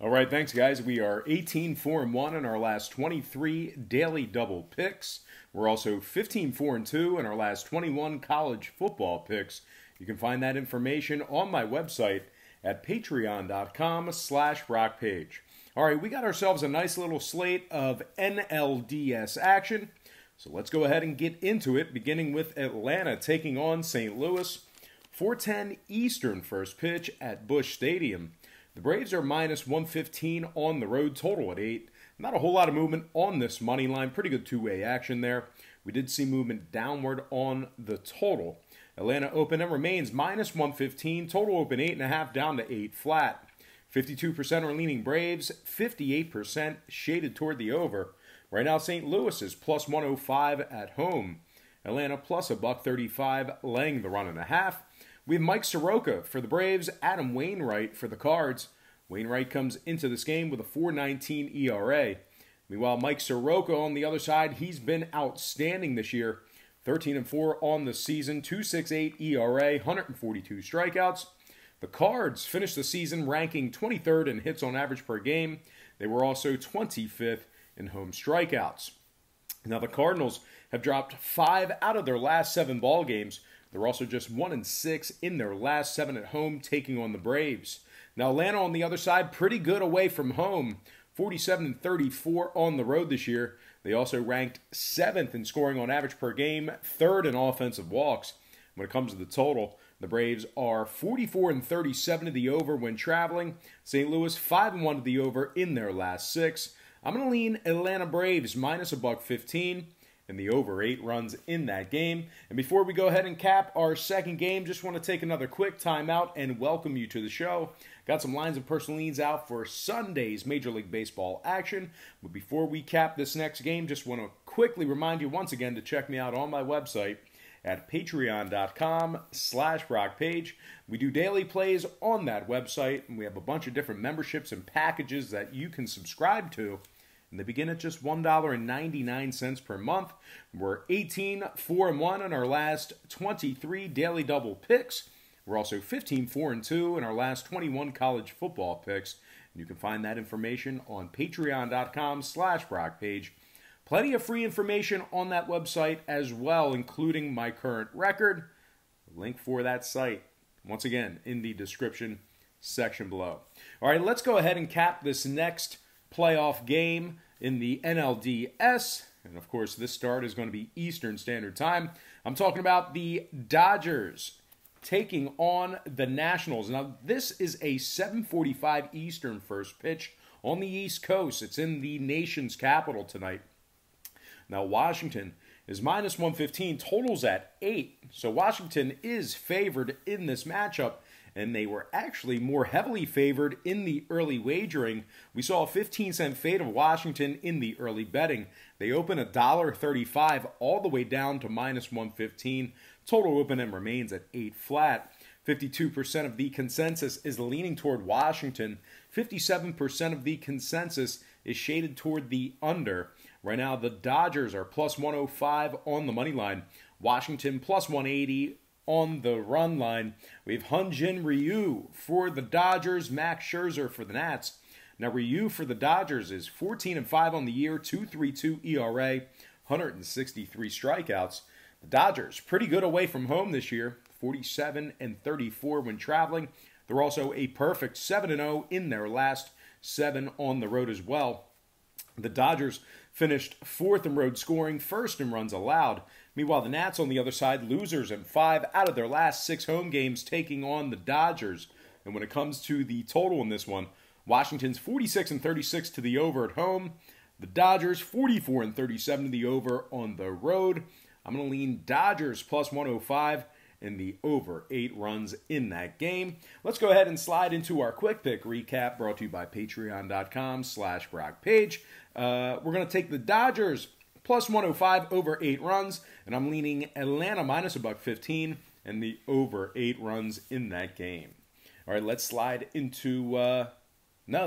All right, thanks, guys. We are 18-4-1 in our last 23 daily double picks. We're also 15-4-2 in our last 21 college football picks. You can find that information on my website at patreon.com/brockpage. All right, we got ourselves a nice little slate of NLDS action. So let's go ahead and get into it, beginning with Atlanta taking on St. Louis. 4:10 Eastern first pitch at Busch Stadium. The Braves are minus 115 on the road, total at 8. Not a whole lot of movement on this money line. Pretty good two-way action there. We did see movement downward on the total. Atlanta open and remains minus 115. Total open 8.5 down to 8 flat. 52% are leaning Braves. 58% shaded toward the over. Right now, St. Louis is plus 105 at home. Atlanta plus $1.35, laying the 1.5. We have Mike Soroka for the Braves, Adam Wainwright for the Cards. Wainwright comes into this game with a 4.19 ERA. Meanwhile, Mike Soroka on the other side, he's been outstanding this year. 13-4 on the season, 2.68 ERA, 142 strikeouts. The Cards finished the season ranking 23rd in hits on average per game. They were also 25th in home strikeouts. Now, the Cardinals have dropped 5 out of their last 7 ball games. They're also just 1-6 in their last 7 at home, taking on the Braves. Now, Atlanta on the other side, pretty good away from home. 47-34 on the road this year. They also ranked 7th in scoring on average per game, 3rd in offensive walks. When it comes to the total, the Braves are 44-37 to the over when traveling. St. Louis 5-1 to the over in their last 6. I'm going to lean Atlanta Braves minus $1.15. And the over 8 runs in that game. And before we go ahead and cap our second game, just want to take another quick timeout and welcome you to the show. Got some lines and personal leans out for Sunday's Major League Baseball action. But before we cap this next game, just want to quickly remind you once again to check me out on my website at patreon.com/brockpage. We do daily plays on that website, and we have a bunch of different memberships and packages that you can subscribe to. And they begin at just $1.99 per month. We're 18-4-1 in our last 23 daily double picks. We're also 15-4-2 in our last 21 college football picks. And you can find that information on patreon.com/brockpage. Plenty of free information on that website as well, including my current record. Link for that site, once again, in the description section below. All right, let's go ahead and cap this next playoff game in the NLDS. And of course, this start is going to be Eastern Standard Time. I'm talking about the Dodgers taking on the Nationals. Now, this is a 7:45 Eastern first pitch on the East Coast. It's in the nation's capital tonight. Now, Washington is minus 115, totals at 8. So Washington is favored in this matchup. And they were actually more heavily favored in the early wagering. We saw a 15-cent fade of Washington in the early betting. They open $1.35 all the way down to minus 115. Total open and remains at 8 flat. 52% of the consensus is leaning toward Washington. 57% of the consensus is shaded toward the under. Right now, the Dodgers are plus 105 on the money line. Washington plus 180 on the run line. We have Hyun-Jin Ryu for the Dodgers, Max Scherzer for the Nats. Now, Ryu for the Dodgers is 14-5 on the year, 2.32 ERA, 163 strikeouts. The Dodgers, pretty good away from home this year, 47-34 when traveling. They're also a perfect 7-0 in their last 7 on the road as well. The Dodgers finished 4th in road scoring, 1st in runs allowed. Meanwhile, the Nats on the other side, losers in 5 out of their last 6 home games, taking on the Dodgers. And when it comes to the total in this one, Washington's 46-36 to the over at home. The Dodgers 44-37 to the over on the road. I'm going to lean Dodgers plus 105 and the over 8 runs in that game. Let's go ahead and slide into our quick pick recap brought to you by patreon.com/brockpage. We're going to take the Dodgers plus 105 over 8 runs, and I'm leaning Atlanta minus $1.15 and the over 8 runs in that game. All right, let's slide into, no,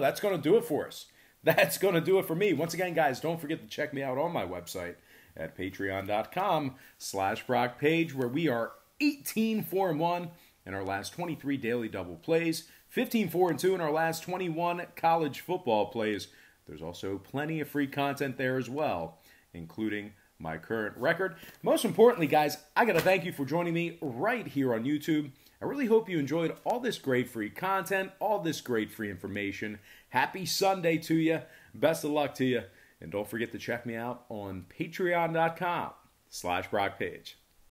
that's going to do it for us. That's going to do it for me. Once again, guys, don't forget to check me out on my website at patreon.com/brockpage, where we are 18-4-1 in our last 23 daily double plays, 15-4-2 in our last 21 college football plays. There's also plenty of free content there as well, including my current record. Most importantly, guys, I got to thank you for joining me right here on YouTube. I really hope you enjoyed all this great free content, all this great free information. Happy Sunday to you. Best of luck to you. And don't forget to check me out on patreon.com/BrockPage.